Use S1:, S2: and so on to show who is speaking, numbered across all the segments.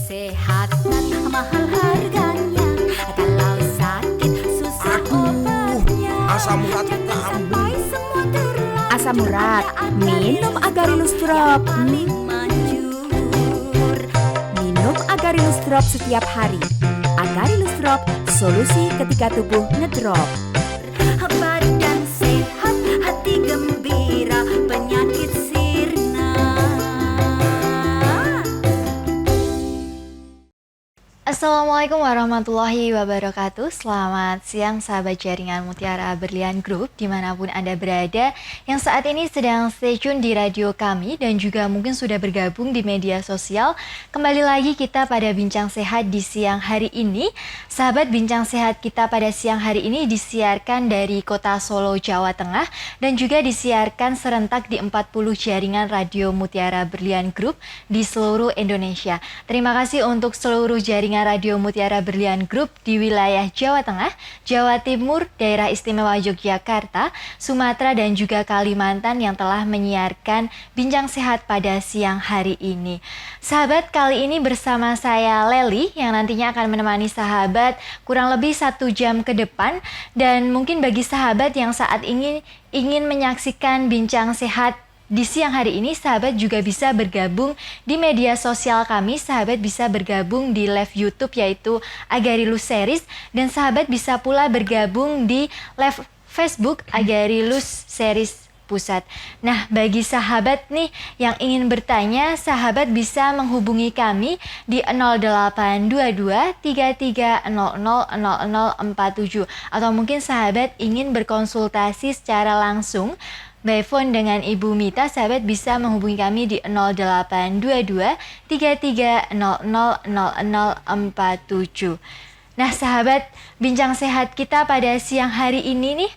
S1: Sehat tak mahal harganya, kalau sakit susah obatnya.
S2: Asam urat
S1: Sampai semua terlambat.
S3: Asam urat, minum Agarilus Drop. Minum Agarilus Drop setiap hari. Agarilus Drop, solusi ketika tubuh ngedrop.
S1: Badan sehat, hati gembira, penyakit sirna.
S4: Assalamualaikum warahmatullahi wabarakatuh. Selamat siang sahabat jaringan Mutiara Berlian Group dimanapun Anda berada, yang saat ini sedang stay tune di radio kami dan juga mungkin sudah bergabung di media sosial. Kembali lagi kita pada Bincang Sehat di siang hari ini. Sahabat, Bincang Sehat kita pada siang hari ini disiarkan dari kota Solo, Jawa Tengah, dan juga disiarkan serentak di 40 jaringan radio Mutiara Berlian Group di seluruh Indonesia. Terima kasih untuk seluruh jaringan Radio Mutiara Berlian Group di wilayah Jawa Tengah, Jawa Timur, Daerah Istimewa Yogyakarta, Sumatera, dan juga Kalimantan yang telah menyiarkan Bincang Sehat pada siang hari ini. Sahabat, kali ini bersama saya Leli yang nantinya akan menemani sahabat kurang lebih 1 jam ke depan, dan mungkin bagi sahabat yang saat ini ingin menyaksikan Bincang Sehat di siang hari ini, sahabat juga bisa bergabung di media sosial kami. Sahabat bisa bergabung di live YouTube yaitu Agarilus Series, dan sahabat bisa pula bergabung di live Facebook Agarilus Series Pusat. Nah, bagi sahabat nih yang ingin bertanya, sahabat bisa menghubungi kami di 0822 3300 0047, atau mungkin sahabat ingin berkonsultasi secara langsung by phone dengan Ibu Mita, sahabat bisa menghubungi kami di 0822 3300 0047. Nah, sahabat, Bincang Sehat kita pada siang hari ini nih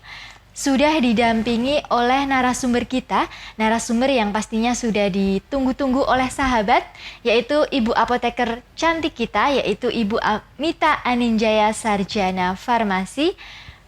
S4: sudah didampingi oleh narasumber kita, narasumber yang pastinya sudah ditunggu-tunggu oleh sahabat, yaitu Ibu Apoteker cantik kita, yaitu Ibu Mita Aninjaya, Sarjana Farmasi.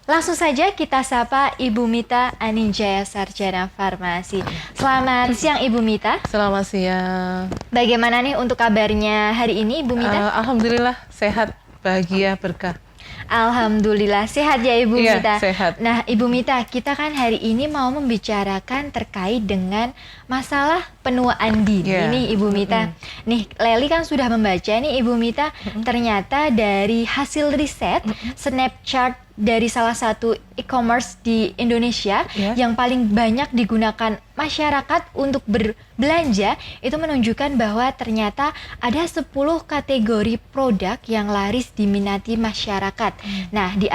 S4: Langsung saja kita sapa Ibu Mita Aninjaya, Sarjana Farmasi. Selamat siang Ibu Mita.
S5: Selamat siang.
S4: Bagaimana nih untuk kabarnya hari ini Ibu Mita?
S5: Alhamdulillah sehat, bahagia, berkah.
S4: Alhamdulillah sehat ya Ibu
S5: Iya,
S4: Mita.
S5: sehat.
S4: Nah Ibu Mita, kita kan hari ini mau membicarakan terkait dengan masalah penuaan dini.
S5: Yeah.
S4: Nih Ibu Mita. Nih Leli kan sudah membaca nih Ibu Mita. Ternyata dari hasil riset Snapchat dari salah satu e-commerce di Indonesia yang paling banyak digunakan masyarakat untuk berbelanja, itu menunjukkan bahwa ternyata ada 10 kategori produk yang laris diminati masyarakat. Nah, di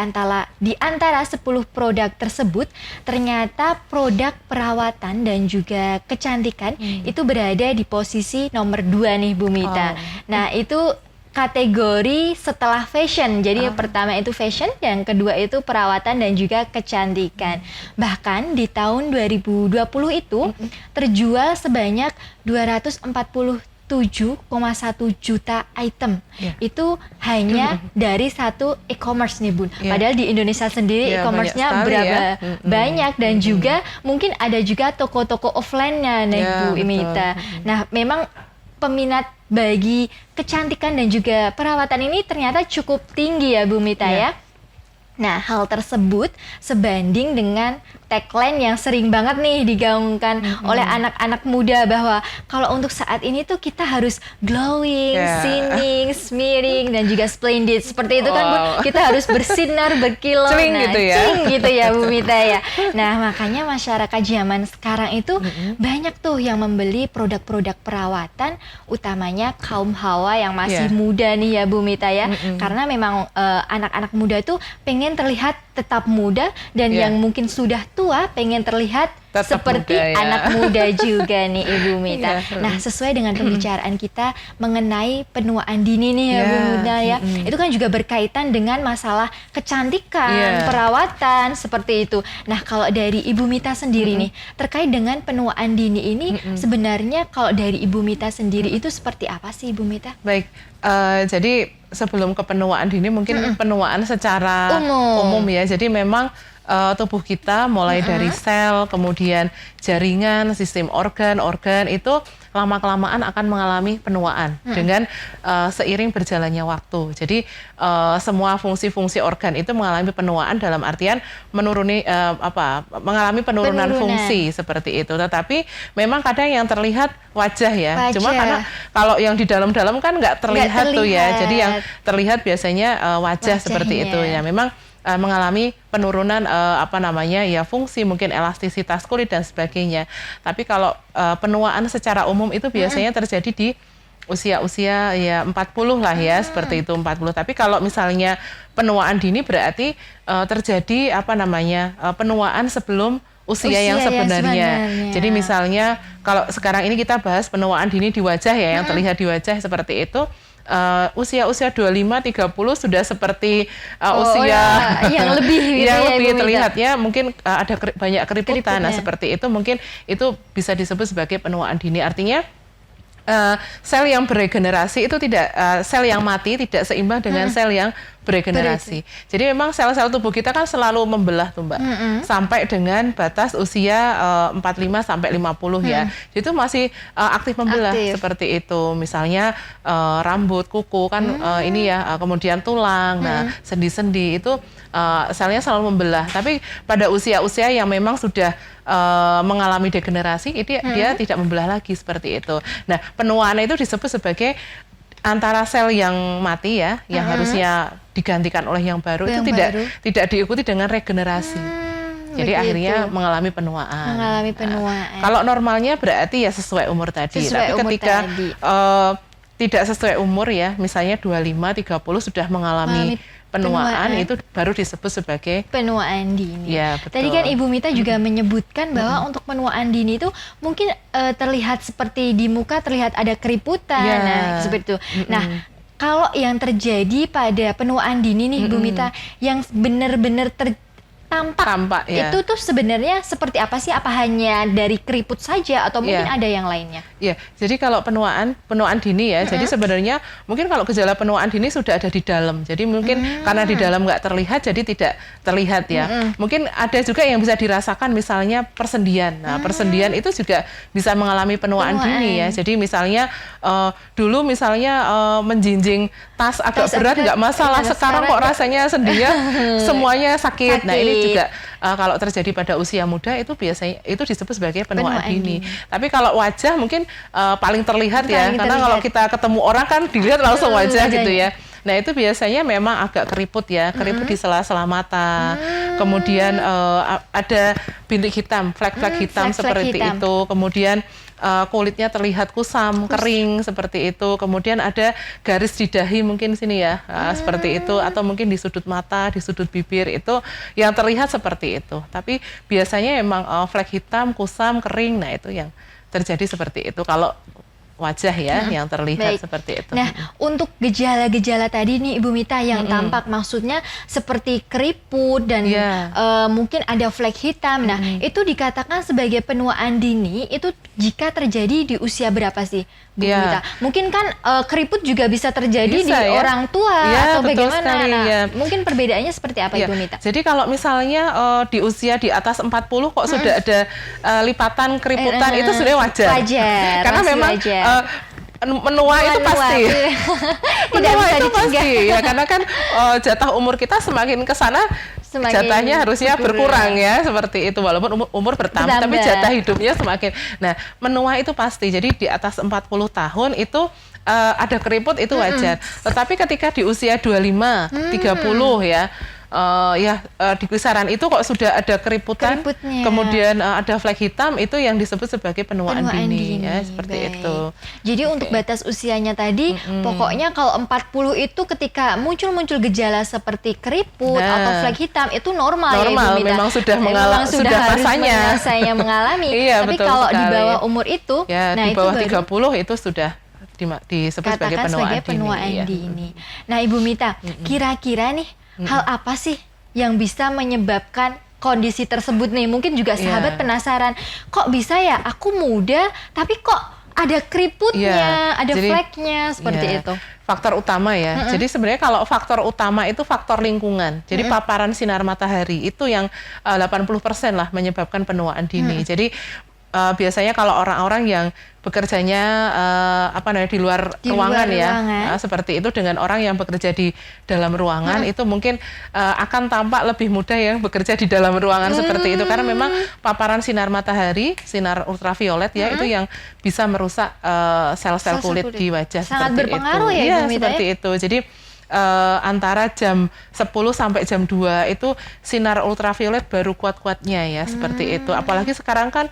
S4: antara 10 produk tersebut, ternyata produk perawatan dan juga kecantikan itu berada di posisi nomor 2 nih Bu Mita. Nah, itu kategori setelah fashion. Jadi yang pertama itu fashion, yang kedua itu perawatan dan juga kecantikan. Bahkan di tahun 2020 itu terjual sebanyak 247,1 juta item. Itu hanya dari satu e-commerce nih Bun. Padahal di Indonesia sendiri e-commerce-nya berapa banyak, dan juga mungkin ada juga toko-toko offline-nya nih Bu Mita. Nah, memang peminat bagi kecantikan dan juga perawatan ini ternyata cukup tinggi ya Bu Mita ya. Nah, hal tersebut sebanding dengan tagline yang sering banget nih digaungkan oleh anak-anak muda, bahwa kalau untuk saat ini tuh kita harus glowing, shining, smearing, dan juga splendid. Seperti itu kan Bu, kita harus bersinar, berkilau,
S5: Cling gitu ya.
S4: cing gitu ya Bu Mita ya. Nah, makanya masyarakat zaman sekarang itu banyak tuh yang membeli produk-produk perawatan, utamanya kaum hawa yang masih muda nih ya Bu Mita ya. Karena memang anak-anak muda tuh pengen terlihat tetap muda, dan yang mungkin sudah tua pengen terlihat
S5: tetap
S4: seperti
S5: muda,
S4: anak muda juga nih Ibu Mita.
S5: Iya.
S4: Nah, sesuai dengan pembicaraan kita mengenai penuaan dini nih ya Bu Mita ya. Itu kan juga berkaitan dengan masalah kecantikan, perawatan, seperti itu. Nah, kalau dari Ibu Mita sendiri nih, terkait dengan penuaan dini ini, sebenarnya kalau dari Ibu Mita sendiri itu seperti apa sih Ibu Mita?
S5: Baik, jadi sebelum ke penuaan dini mungkin penuaan secara umum ya. Jadi memang tubuh kita, mulai dari sel, kemudian jaringan, sistem organ itu lama-kelamaan akan mengalami penuaan dengan seiring berjalannya waktu. Jadi semua fungsi-fungsi organ itu mengalami penuaan dalam artian mengalami penurunan fungsi seperti itu. Tetapi memang kadang yang terlihat wajah ya. Cuma karena kalau yang di dalam-dalam kan nggak terlihat tuh ya. Jadi yang terlihat biasanya wajah seperti itu ya. Memang mengalami penurunan fungsi, mungkin elastisitas kulit dan sebagainya. Tapi kalau penuaan secara umum itu biasanya terjadi di usia-usia ya 40 lah ya, seperti itu 40. Tapi kalau misalnya penuaan dini berarti terjadi penuaan sebelum usia yang sebenarnya. Jadi misalnya kalau sekarang ini kita bahas penuaan dini di wajah ya, yang terlihat di wajah seperti itu. Usia-usia 25-30 sudah seperti
S4: yang lebih gitu
S5: yang
S4: ya,
S5: lebih
S4: Ibu
S5: terlihatnya mungkin ada banyak keriputan. Nah,
S4: Keriputnya.
S5: seperti itu mungkin itu bisa disebut sebagai penuaan dini. Artinya sel yang beregenerasi itu tidak sel yang mati tidak seimbang dengan sel yang beregenerasi. Jadi memang sel-sel tubuh kita kan selalu membelah tuh Mbak. Sampai dengan batas usia 45 sampai 50 ya. Jadi itu masih aktif membelah seperti itu. Misalnya rambut, kuku kan kemudian tulang, nah sendi-sendi itu selnya selalu membelah. Tapi pada usia-usia yang memang sudah mengalami degenerasi, dia tidak membelah lagi seperti itu. Nah, penuaan itu disebut sebagai antara sel yang mati ya, yang harusnya digantikan oleh yang baru itu tidak diikuti dengan regenerasi. Jadi akhirnya mengalami penuaan. Kalau normalnya berarti ya sesuai umur tadi. Tapi ketika tidak sesuai umur ya, misalnya 25-30 sudah mengalami penuaan itu baru disebut sebagai
S4: penuaan dini.
S5: Ya, betul.
S4: Tadi kan Ibu Mita juga menyebutkan bahwa untuk penuaan dini itu mungkin terlihat seperti di muka terlihat ada keriputan, nah seperti itu. Nah, kalau yang terjadi pada penuaan dini nih Ibu Mita yang benar-benar tampak itu tuh sebenarnya seperti apa sih? Apa hanya dari keriput saja atau mungkin ada yang lainnya?
S5: Ya, jadi kalau penuaan dini ya, jadi sebenarnya mungkin kalau gejala penuaan dini sudah ada di dalam. Jadi mungkin karena di dalam nggak terlihat, jadi tidak terlihat ya. Mungkin ada juga yang bisa dirasakan misalnya persendian. Nah, persendian itu juga bisa mengalami penuaan dini ya. Jadi misalnya dulu misalnya menjinjing tas agak berat nggak masalah. Sekarang kok rasanya sendinya semuanya sakit. Nah, ini juga kalau terjadi pada usia muda itu biasanya itu disebut sebagai penuaan dini. Tapi kalau wajah mungkin paling terlihat ya, karena kalau kita ketemu orang kan dilihat langsung wajah gitu ya. Nah, itu biasanya memang agak keriput ya, keriput di sela-sela mata. Kemudian ada bintik hitam, flek-flek hitam seperti itu. Kemudian kulitnya terlihat kusam, kering seperti itu. Kemudian ada garis di dahi mungkin sini ya, seperti itu. Atau mungkin di sudut mata, di sudut bibir itu yang terlihat seperti itu. Tapi biasanya memang flek hitam, kusam, kering. Nah, itu yang terjadi seperti itu. Kalau wajah ya yang terlihat seperti itu.
S4: Nah, untuk gejala-gejala tadi nih Ibu Mita yang tampak maksudnya seperti keriput dan mungkin ada flek hitam. Nah, itu dikatakan sebagai penuaan dini itu jika terjadi di usia berapa sih Bu Mita? Mungkin kan keriput juga bisa terjadi di orang tua atau bagaimana. Nah, mungkin perbedaannya seperti apa Ibu Mita?
S5: Jadi kalau misalnya di usia di atas 40 kok sudah ada lipatan keriputan itu sudah wajar. Karena memang menua itu pasti. Menua itu pasti. Ya, karena kan jatah umur kita semakin ke sana jatahnya harusnya berkurang ya, seperti itu. Walaupun umur bertambah, tapi jatah hidupnya semakin. Nah, menua itu pasti. Jadi di atas 40 tahun itu ada keriput itu wajar. Tetapi ketika di usia 25, 30 ya, di kisaran itu kok sudah ada keriputan, kemudian ada flek hitam, itu yang disebut sebagai penuaan dini ya, seperti itu.
S4: Jadi untuk batas usianya tadi, pokoknya kalau 40 itu ketika muncul gejala seperti keriput atau flek hitam itu normal ya Ibu Mita.
S5: Memang sudah sudah masanya
S4: mengalami. Tapi
S5: betul
S4: kalau
S5: sekali.
S4: di bawah umur itu,
S5: di bawah 30 itu sudah disebut sebagai penuaan
S4: dini. Nah, Ibu Mita, kira-kira nih hal apa sih yang bisa menyebabkan kondisi tersebut nih? Mungkin juga sahabat penasaran, kok bisa ya aku muda tapi kok ada keriputnya, ada
S5: jadi,
S4: fleknya seperti itu.
S5: Faktor utama ya. Jadi sebenarnya kalau faktor utama itu faktor lingkungan. Jadi paparan sinar matahari itu yang 80% lah menyebabkan penuaan dini. Jadi biasanya kalau orang-orang yang bekerjanya di luar ruangan ya, seperti itu dengan orang yang bekerja di dalam ruangan itu mungkin akan tampak lebih mudah yang bekerja di dalam ruangan seperti itu, karena memang paparan sinar matahari, sinar ultraviolet ya itu yang bisa merusak sel-sel kulit di wajah.
S4: Sangat
S5: seperti
S4: berpengaruh
S5: itu.
S4: ya, Ibu Mita,
S5: seperti itu. Jadi antara jam 10 sampai jam 2 itu sinar ultraviolet baru kuat-kuatnya ya, seperti itu. Apalagi sekarang kan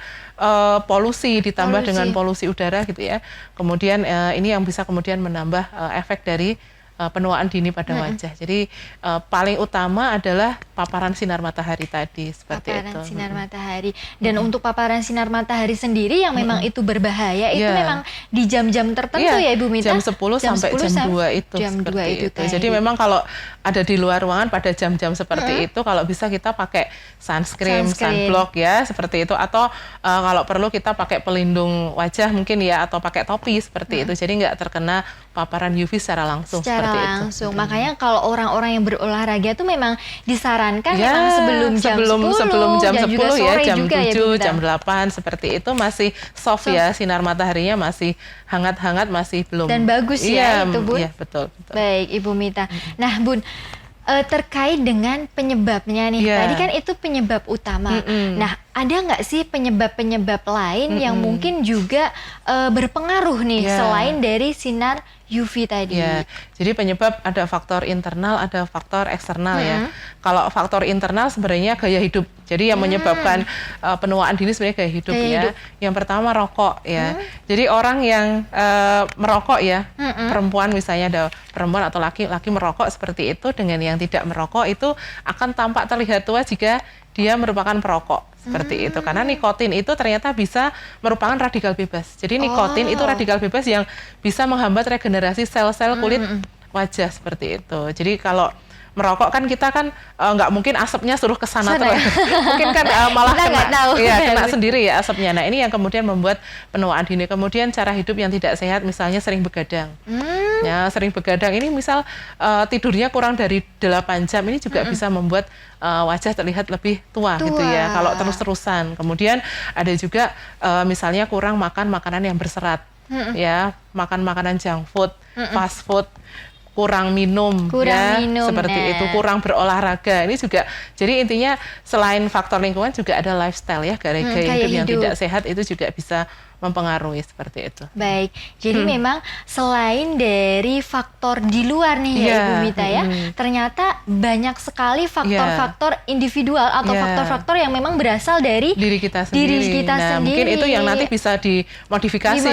S5: polusi ditambah dengan polusi udara gitu ya. Kemudian ini yang bisa kemudian menambah efek dari penuaan dini pada wajah. Jadi paling utama adalah paparan sinar matahari tadi, seperti itu.
S4: Paparan sinar matahari. Dan untuk paparan sinar matahari sendiri yang memang itu berbahaya, itu memang di jam-jam tertentu ya Ibu Mita?
S5: Jam 10 sampai jam 2 itu.
S4: Jam 2 itu.
S5: Jadi memang kalau ada di luar ruangan pada jam-jam seperti itu, kalau bisa kita pakai sunscreen, sunblock ya, seperti itu. Atau kalau perlu kita pakai pelindung wajah mungkin ya, atau pakai topi seperti itu. Jadi nggak terkena paparan UV secara langsung.
S4: Langsung. Makanya kalau orang-orang yang berolahraga tuh memang disarankan memang sebelum jam 10
S5: ya, jam 7,
S4: ya,
S5: jam 8 seperti itu masih soft ya, sinar mataharinya masih hangat-hangat, masih belum.
S4: Dan bagus ya itu, Bun.
S5: Iya, betul.
S4: Baik, Ibu Mita. Nah, Bun, terkait dengan penyebabnya nih, tadi kan itu penyebab utama. Nah, ada nggak sih penyebab-penyebab lain yang mungkin juga berpengaruh nih selain dari sinar UV tadi?
S5: Ya, jadi penyebab ada faktor internal, ada faktor eksternal ya. Kalau faktor internal sebenarnya gaya hidup. Jadi yang menyebabkan penuaan dini sebenarnya gaya hidup ya. Yang pertama rokok ya. Jadi orang yang merokok ya, perempuan misalnya ada perempuan atau laki-laki merokok seperti itu dengan yang tidak merokok itu akan tampak terlihat tua jika dia merupakan perokok seperti itu, karena nikotin itu ternyata bisa merupakan radikal bebas. Jadi nikotin itu radikal bebas yang bisa menghambat regenerasi sel-sel kulit wajah seperti itu. Jadi kalau merokok kan kita kan nggak mungkin asapnya suruh ke sana terus. Mungkin kan malah kena sendiri ya asapnya. Nah, ini yang kemudian membuat penuaan dini. Kemudian cara hidup yang tidak sehat, misalnya sering begadang. Ya, sering begadang ini misal tidurnya kurang dari 8 jam ini juga bisa membuat wajah terlihat lebih tua gitu ya kalau terus-terusan. Kemudian ada juga misalnya kurang makan makanan yang berserat. Ya, makan makanan junk food, fast food, kurang minum, seperti itu, kurang berolahraga. Ini juga, jadi intinya selain faktor lingkungan juga ada lifestyle ya, gaya hidup yang tidak sehat itu juga bisa mempengaruhi seperti itu.
S4: Baik, jadi memang selain dari faktor di luar nih ya Ibu Mita ya, ternyata banyak sekali faktor-faktor individual atau faktor-faktor yang memang berasal dari
S5: diri kita sendiri. Mungkin itu yang nanti bisa dimodifikasi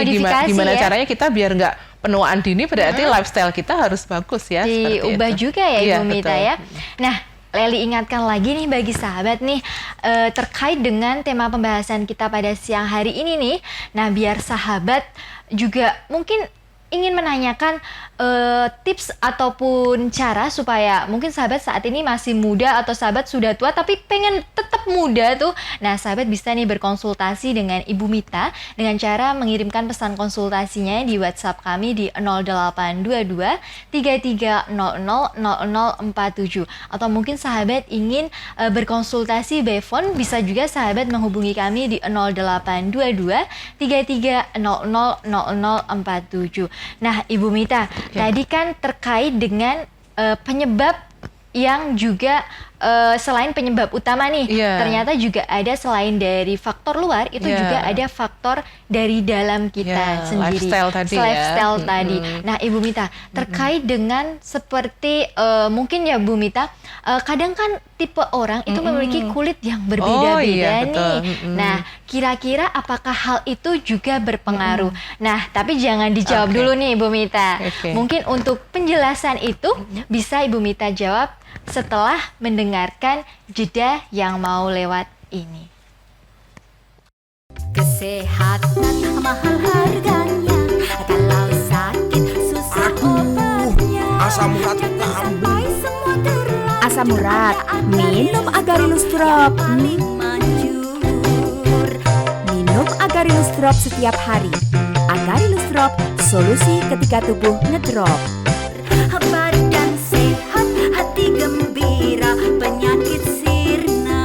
S5: gimana caranya kita biar nggak penuaan dini, berarti lifestyle kita harus bagus ya.
S4: Diubah juga ya Ibu Mita ya. Nah, Leli ingatkan lagi nih bagi sahabat nih terkait dengan tema pembahasan kita pada siang hari ini nih. Nah, biar sahabat juga mungkin ingin menanyakan tips ataupun cara supaya mungkin sahabat saat ini masih muda atau sahabat sudah tua tapi pengen tetap muda tuh. Nah, sahabat bisa nih berkonsultasi dengan Ibu Mita dengan cara mengirimkan pesan konsultasinya di WhatsApp kami di 0822 3300 0047. Atau mungkin sahabat ingin berkonsultasi by phone, bisa juga sahabat menghubungi kami di 0822 3300 0047. Nah, Ibu Mita, tadi kan terkait dengan penyebab yang juga selain penyebab utama nih, ternyata juga ada selain dari faktor luar, itu juga ada faktor dari dalam kita sendiri. Lifestyle tadi. Nah, Ibu Mita, terkait dengan seperti mungkin ya Bu Mita, kadang kan tipe orang itu memiliki kulit yang berbeda-beda nih. Nah, kira-kira apakah hal itu juga berpengaruh? Nah, tapi jangan dijawab dulu nih Ibu Mita. Mungkin untuk penjelasan itu bisa Ibu Mita jawab setelah mendengarkan jeda yang mau lewat ini.
S1: Kesehatan mahal harganya, kalau sakit susah obatnya.
S2: Asam urat
S1: Sampai semua terlambat.
S3: Asam urat, minum Agarilus Drop.
S1: Paling manjur.
S3: Minum Agarilus Drop setiap hari. Agarilus Drop, solusi ketika tubuh ngedrop.
S1: Badan sehat, hati gembira, penyakit sirna.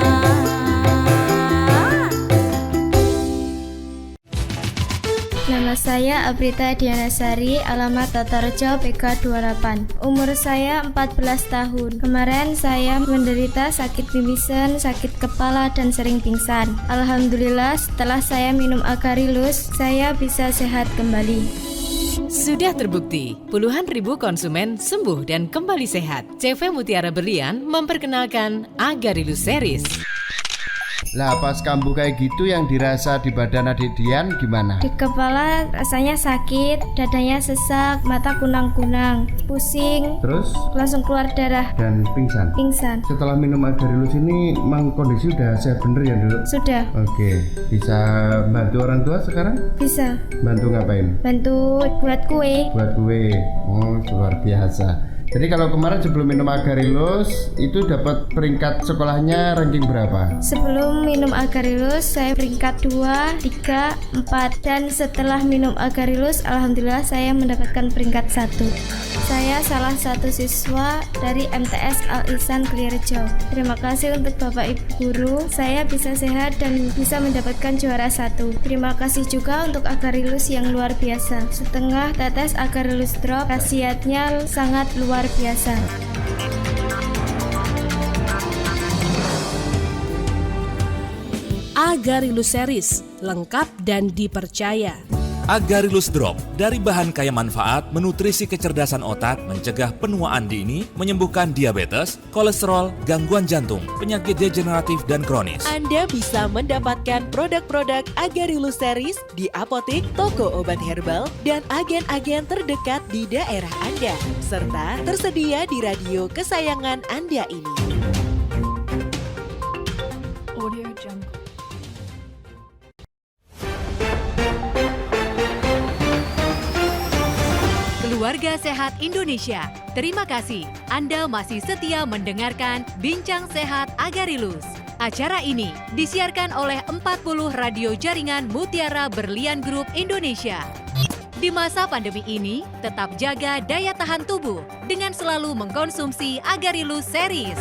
S2: Nama saya Abrita Dianasari, alamat Tatarejo PK 28. Umur saya 14 tahun. Kemarin saya menderita sakit bimisen, sakit kepala, dan sering pingsan. Alhamdulillah setelah saya minum Agarilus, saya bisa sehat kembali.
S6: Sudah terbukti, puluhan ribu konsumen sembuh dan kembali sehat. CV Mutiara Berlian memperkenalkan Agarilus Series.
S7: Lah pas kambuh kayak gitu yang dirasa di badan adik Dian gimana?
S2: Di kepala rasanya sakit, dadanya sesak, mata kunang-kunang, pusing,
S7: Terus
S2: langsung keluar darah,
S7: dan pingsan.
S2: pingsan.
S7: Setelah minum Agarilus ini emang kondisi udah sehat bener ya dulu?
S2: Sudah,
S7: Oke, bisa bantu orang tua sekarang?
S2: bisa.
S7: Bantu ngapain?
S2: Bantu buat kue.
S7: Buat kue. Oh, luar biasa. Jadi kalau kemarin sebelum minum Agarilus itu dapat peringkat sekolahnya ranking berapa?
S2: Sebelum minum Agarilus, saya peringkat 2, 3, 4. Dan setelah minum Agarilus, alhamdulillah saya mendapatkan peringkat 1. Saya salah satu siswa dari MTS Al Ihsan Klirejo. Terima kasih untuk Bapak Ibu Guru, saya bisa sehat dan bisa mendapatkan juara 1. Terima kasih juga untuk Agarilus yang luar biasa. Setengah tetes Agarilus Drop, khasiatnya sangat luar biasa.
S8: Agarilus Series, lengkap dan dipercaya.
S9: Agarilus Drop dari bahan kaya manfaat, menutrisi kecerdasan otak, mencegah penuaan dini, menyembuhkan diabetes, kolesterol, gangguan jantung, penyakit degeneratif dan kronis.
S8: Anda bisa mendapatkan produk-produk Agarilus Series di apotek, toko obat herbal, dan agen-agen terdekat di daerah Anda, serta tersedia di radio kesayangan Anda ini. Audio Jungle.
S10: Keluarga Sehat Indonesia, terima kasih Anda masih setia mendengarkan Bincang Sehat Agarilus. Acara ini disiarkan oleh 40 radio jaringan Mutiara Berlian Group Indonesia. Di masa pandemi ini, tetap jaga daya tahan tubuh dengan selalu mengkonsumsi Agarilus Series.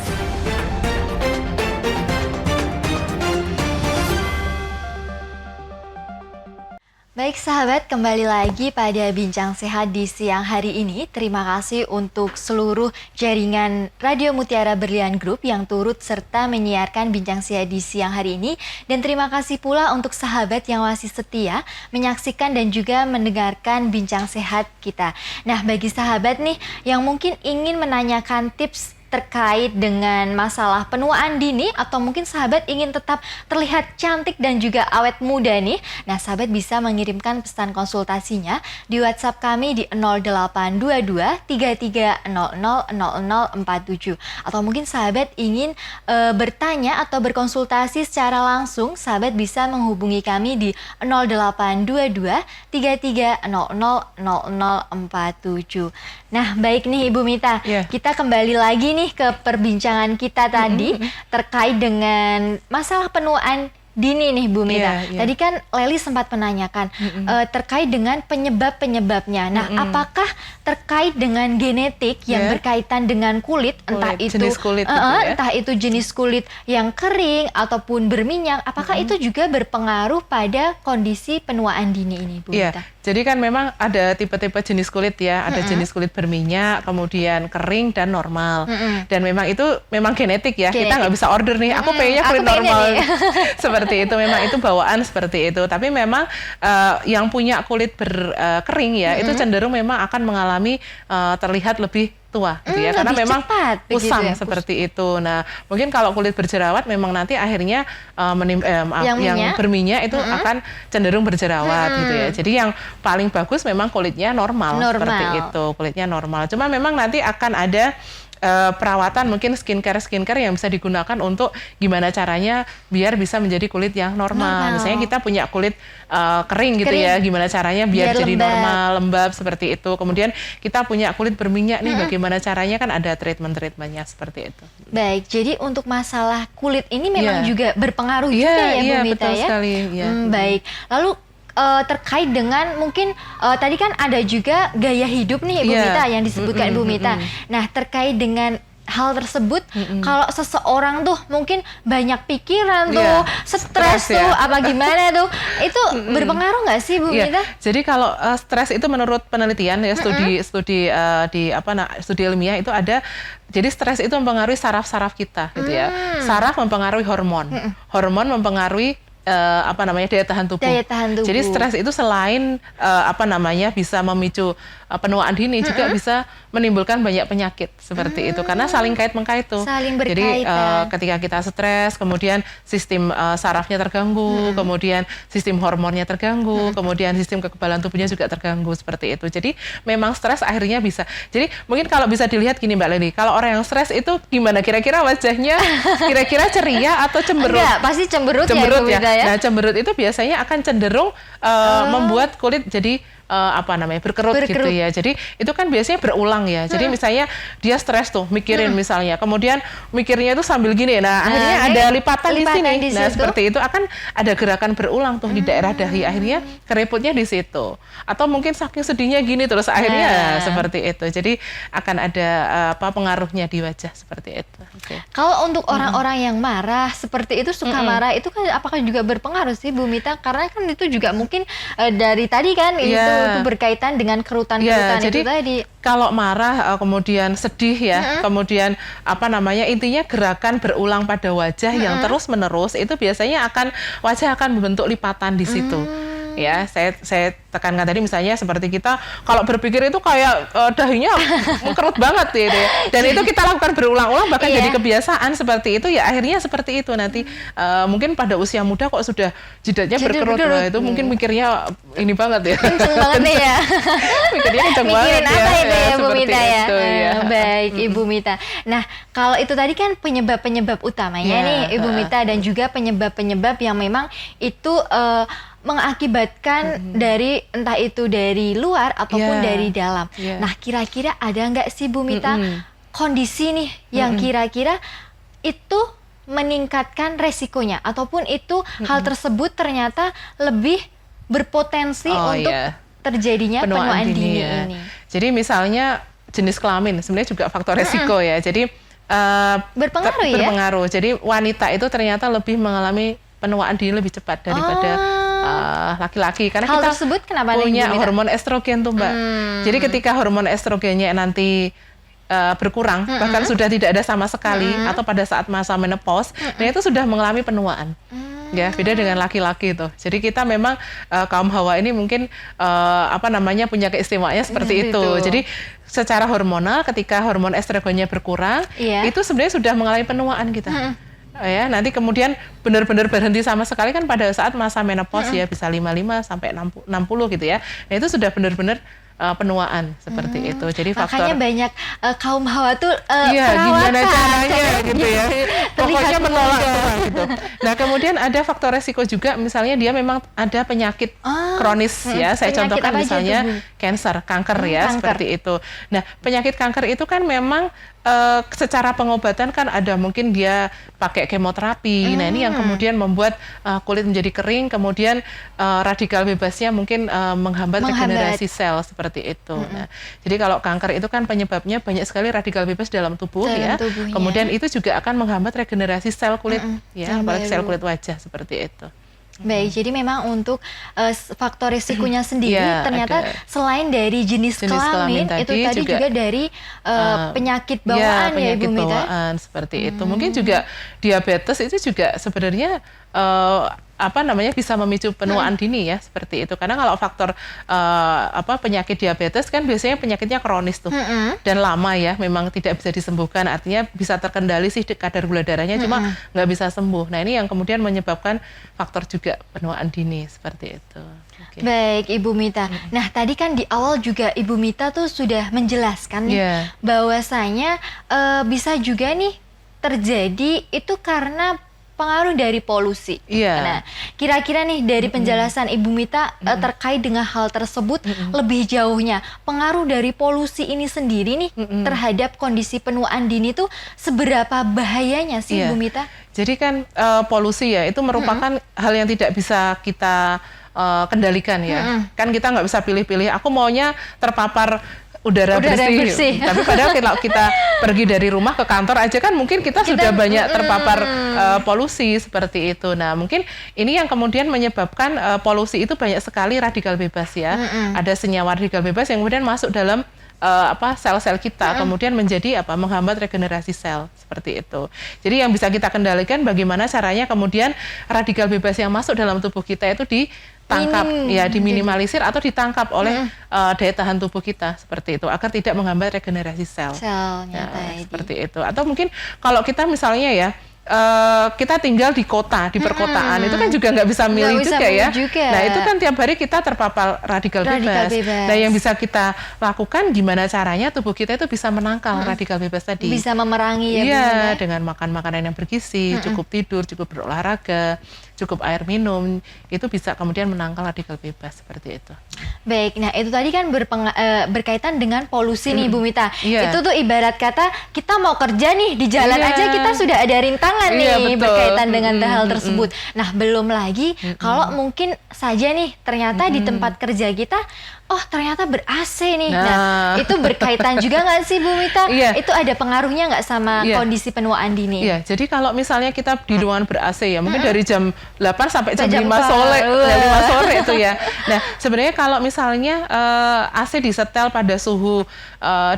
S4: Baik sahabat, kembali lagi pada Bincang Sehat di siang hari ini. Terima kasih untuk seluruh jaringan Radio Mutiara Berlian Group yang turut serta menyiarkan Bincang Sehat di siang hari ini. Dan terima kasih pula untuk sahabat yang masih setia menyaksikan dan juga mendengarkan Bincang Sehat kita. Nah, bagi sahabat nih yang mungkin ingin menanyakan tips terkait dengan masalah penuaan dini atau mungkin sahabat ingin tetap terlihat cantik dan juga awet muda nih. Nah, sahabat bisa mengirimkan pesan konsultasinya di WhatsApp kami di 0822 33000047 atau mungkin sahabat ingin bertanya atau berkonsultasi secara langsung, sahabat bisa menghubungi kami di 0822 33000047. Nah, baik nih Ibu Mita, kita kembali lagi nih ke perbincangan kita tadi terkait dengan masalah penuaan dini nih Bu Mita. Tadi kan Leli sempat menanyakan terkait dengan penyebab-penyebabnya. Nah, apakah terkait dengan genetik yang berkaitan dengan kulit, entah itu
S5: jenis kulit
S4: entah itu jenis kulit yang kering ataupun berminyak, apakah itu juga berpengaruh pada kondisi penuaan dini ini Bu Mita?
S5: Jadi kan memang ada tipe-tipe jenis kulit ya, ada jenis kulit berminyak, kemudian kering dan normal. Dan memang itu memang genetik ya, kita nggak bisa order nih, aku pengennya kulit normal. Seperti itu, memang itu bawaan seperti itu. Tapi memang yang punya kulit kering ya, itu cenderung memang akan mengalami terlihat lebih tua gitu ya, karena memang kusam seperti itu. Nah, mungkin kalau kulit berjerawat memang nanti akhirnya yang berminyak itu akan cenderung berjerawat gitu ya. Jadi yang paling bagus memang kulitnya normal. Seperti itu, kulitnya normal. Cuma memang nanti akan ada perawatan, mungkin skincare yang bisa digunakan untuk gimana caranya biar bisa menjadi kulit yang normal. Misalnya kita punya kulit kering gitu ya, gimana caranya biar jadi normal, lembab seperti itu. Kemudian kita punya kulit berminyak nih, bagaimana caranya, kan ada treatmentnya seperti itu.
S4: Baik, jadi untuk masalah kulit ini memang juga berpengaruh juga ya Bu Mita ya.
S5: Betul sekali.
S4: Baik, lalu terkait dengan mungkin tadi kan ada juga gaya hidup nih Ibu Mita yang disebutkan Ibu Mita. Nah, terkait dengan hal tersebut, kalau seseorang tuh mungkin banyak pikiran tuh, stres tuh, apa gimana tuh, itu berpengaruh nggak sih Bu Mita?
S5: Jadi kalau stres itu menurut penelitian ya, studi ilmiah itu ada, jadi stres itu mempengaruhi saraf-saraf kita gitu ya. Saraf mempengaruhi hormon, hormon mempengaruhi daya tahan tubuh. Jadi stres itu selain bisa memicu penuaan dini, juga bisa menimbulkan banyak penyakit seperti itu, karena saling kait-mengkait tuh. Jadi ketika kita stres, kemudian sistem sarafnya terganggu, kemudian sistem hormonnya terganggu, kemudian sistem kekebalan tubuhnya juga terganggu seperti itu. Jadi memang stres akhirnya bisa. Jadi mungkin kalau bisa dilihat gini Mbak Leni, kalau orang yang stres itu gimana kira-kira wajahnya? Kira-kira ceria atau cemberut?
S4: Enggak, pasti cemberut ya.
S5: Nah, cemberut itu biasanya akan cenderung membuat kulit jadi berkerut gitu ya. Jadi itu kan biasanya berulang ya. Jadi misalnya dia stres tuh mikirin misalnya, kemudian mikirnya itu sambil gini. Nah, akhirnya ada lipatan di sini. Nah, seperti itu akan ada gerakan berulang tuh di daerah dahi. Akhirnya keriputnya di situ. Atau mungkin saking sedihnya gini terus akhirnya seperti itu. Jadi akan ada pengaruhnya di wajah seperti itu.
S4: Kalau untuk orang-orang yang marah seperti itu, suka marah, itu kan apakah juga berpengaruh sih Bu Mita? Karena kan itu juga mungkin dari tadi kan itu berkaitan dengan kerutan-kerutan itu tadi.
S5: Kalau marah, kemudian sedih ya, kemudian intinya gerakan berulang pada wajah yang terus-menerus, itu biasanya wajah akan membentuk lipatan di situ. Ya, saya tekankan tadi misalnya seperti kita kalau berpikir itu kayak dahinya kerut banget gitu ya. Dan itu kita lakukan berulang-ulang bahkan jadi kebiasaan seperti itu ya, akhirnya seperti itu nanti mungkin pada usia muda kok sudah jidatnya berkerut. Nah, itu mungkin mikirnya ini banget ya.
S4: Kenceng banget nih ya.
S5: Mikirnya kenceng banget
S4: ya. Mikirin apa itu ya Bu Mita ya? Baik Ibu Mita. Nah, kalau itu tadi kan penyebab-penyebab utamanya nih Ibu Mita, dan juga penyebab-penyebab yang memang itu mengakibatkan dari entah itu dari luar ataupun dari dalam. Nah, kira-kira ada nggak sih Bu Mita kondisi nih yang kira-kira itu meningkatkan resikonya, ataupun itu hal tersebut ternyata lebih berpotensi untuk terjadinya penuaan dini ini?
S5: Jadi misalnya jenis kelamin sebenarnya juga faktor resiko ya. Jadi berpengaruh. Jadi wanita itu ternyata lebih mengalami penuaan dini lebih cepat daripada laki-laki, karena kita punya hormon estrogen tuh Mbak. Jadi ketika hormon estrogennya nanti berkurang, bahkan sudah tidak ada sama sekali, atau pada saat masa menopause, nah itu sudah mengalami penuaan. Ya, beda dengan laki-laki itu. Jadi kita memang kaum Hawa ini mungkin punya keistimewaannya seperti itu. Jadi secara hormonal ketika hormon estrogennya berkurang, itu sebenarnya sudah mengalami penuaan kita. Ya, nanti kemudian benar-benar berhenti sama sekali kan pada saat masa menopause ya, bisa 55 sampai 60 gitu ya. Nah, itu sudah benar-benar penuaan seperti itu. Jadi
S4: makanya banyak kaum Hawa tuh
S5: gimana caranya gitu ya. Pokoknya menolak gitu. Nah, kemudian ada faktor resiko juga, misalnya dia memang ada penyakit kronis ya. Saya contohkan misalnya kanker ya, seperti itu. Nah, penyakit kanker itu kan memang secara pengobatan kan ada, mungkin dia pakai kemoterapi. Nah, ini yang kemudian membuat kulit menjadi kering, kemudian radikal bebasnya mungkin menghambat regenerasi sel seperti itu. Nah, jadi kalau kanker itu kan penyebabnya banyak sekali radikal bebas dalam tubuh ya. Kemudian itu juga akan menghambat regenerasi sel kulit ya, apalagi sel kulit wajah seperti itu.
S4: Baik, jadi memang untuk faktor risikonya sendiri ternyata selain dari jenis kelamin itu tadi juga dari penyakit bawaan ya Ibu Mita.
S5: Bawaan seperti itu. Mungkin juga diabetes itu juga sebenarnya bisa memicu penuaan dini ya, seperti itu. Karena kalau faktor penyakit diabetes kan biasanya penyakitnya kronis tuh dan lama ya, memang tidak bisa disembuhkan. Artinya bisa terkendali sih kadar gula darahnya, cuma nggak bisa sembuh. Nah, ini yang kemudian menyebabkan faktor juga penuaan dini seperti itu.
S4: Baik Ibu Mita. Nah, tadi kan di awal juga Ibu Mita tuh sudah menjelaskan nih bahwasanya bisa juga nih terjadi itu karena pengaruh dari polusi. Nah, kira-kira nih dari penjelasan Ibu Mita terkait dengan hal tersebut lebih jauhnya, pengaruh dari polusi ini sendiri nih terhadap kondisi penuaan dini tuh seberapa bahayanya sih Ibu Mita?
S5: Jadi kan polusi ya itu merupakan hal yang tidak bisa kita kendalikan ya. Kan kita nggak bisa pilih-pilih. Aku maunya terpapar udara bersih. Tapi padahal kalau kita pergi dari rumah ke kantor aja kan mungkin kita sudah banyak terpapar polusi seperti itu. Nah, mungkin ini yang kemudian menyebabkan polusi itu banyak sekali radikal bebas ya. Ada senyawa radikal bebas yang kemudian masuk dalam sel-sel kita, kemudian menjadi menghambat regenerasi sel seperti itu. Jadi yang bisa kita kendalikan bagaimana caranya kemudian radikal bebas yang masuk dalam tubuh kita itu ditangkap, diminimalisir atau ditangkap oleh daya tahan tubuh kita seperti itu agar tidak menghambat regenerasi selnya seperti itu. Atau mungkin kalau kita misalnya ya kita tinggal di kota, di perkotaan, itu kan juga nggak bisa milih juga ya. Nah itu kan tiap hari kita terpapar radikal bebas. Nah yang bisa kita lakukan gimana caranya tubuh kita itu bisa menangkal radikal bebas tadi.
S4: Bisa memerangi
S5: ya. Dengan makan makanan yang bergizi, cukup tidur, cukup berolahraga, cukup air minum, itu bisa kemudian menangkal radikal bebas seperti itu.
S4: Baik, nah itu tadi kan berkaitan dengan polusi nih Bu Mita. Itu tuh ibarat kata kita mau kerja nih di jalan aja kita sudah ada rintangan nih berkaitan dengan hal tersebut. Nah belum lagi kalau mungkin saja nih ternyata di tempat kerja kita ternyata ber-AC nih. Nah itu berkaitan juga nggak sih Bu Mita? Itu ada pengaruhnya nggak sama kondisi penuaan dini?
S5: Iya, jadi kalau misalnya kita di ruangan ber-AC ya, mungkin dari jam 8 sampai jam 5 sore itu ya. Nah sebenarnya kalau misalnya AC disetel pada suhu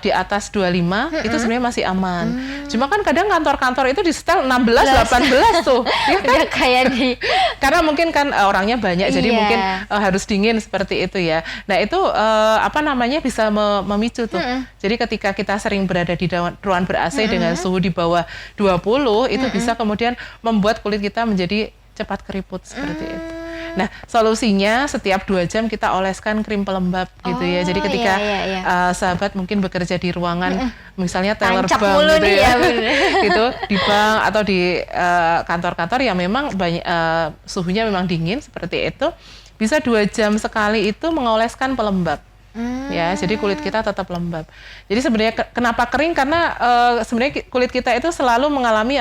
S5: di atas 25 itu sebenarnya masih aman. Cuma kan kadang kantor-kantor itu disetel 16, 18 tuh. Ya kan?
S4: Kayak
S5: karena mungkin kan orangnya banyak, jadi mungkin harus dingin seperti itu ya. Nah itu bisa memicu tuh. Jadi ketika kita sering berada di ruangan ber-AC dengan suhu di bawah 20 itu bisa kemudian membuat kulit kita menjadi cepat keriput seperti itu. Nah, solusinya setiap 2 jam kita oleskan krim pelembab gitu ya. Jadi ketika sahabat mungkin bekerja di ruangan misalnya teller bank gitu ya, gitu di bank atau di kantor-kantor yang memang banyak suhunya memang dingin seperti itu, bisa 2 jam sekali itu mengoleskan pelembab. Ya, jadi kulit kita tetap lembab. Jadi sebenarnya kenapa kering karena sebenarnya kulit kita itu selalu mengalami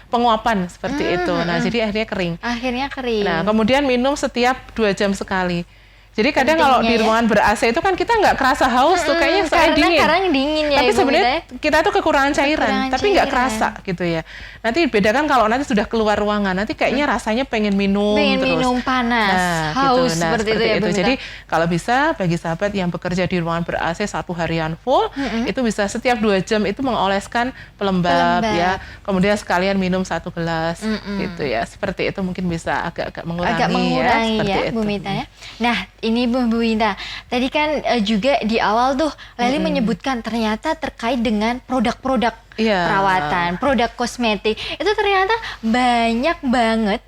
S5: penguapan seperti itu. Nah, jadi akhirnya kering. Nah, kemudian minum setiap 2 jam sekali. Jadi kadang kalau di ruangan ber-AC itu kan kita nggak kerasa haus tuh, kayaknya saya dingin.
S4: Karena dingin ya.
S5: Tapi sebenarnya kita tuh kekurangan cairan, tapi nggak kerasa gitu ya. Nanti bedakan kalau nanti sudah keluar ruangan, nanti kayaknya rasanya pengen minum terus.
S4: Minum panas, haus seperti itu ya Bu Mita.
S5: Jadi kalau bisa bagi sahabat yang bekerja di ruangan ber-AC 1 harian full, itu bisa setiap 2 jam itu mengoleskan pelembab ya. Kemudian sekalian minum 1 gelas gitu ya. Seperti itu mungkin bisa agak mengurangi
S4: ya Bu Mita ya. Nah, ini Bu Mita, tadi kan juga di awal tuh Leli menyebutkan ternyata terkait dengan produk-produk perawatan, produk kosmetik. Itu ternyata banyak banget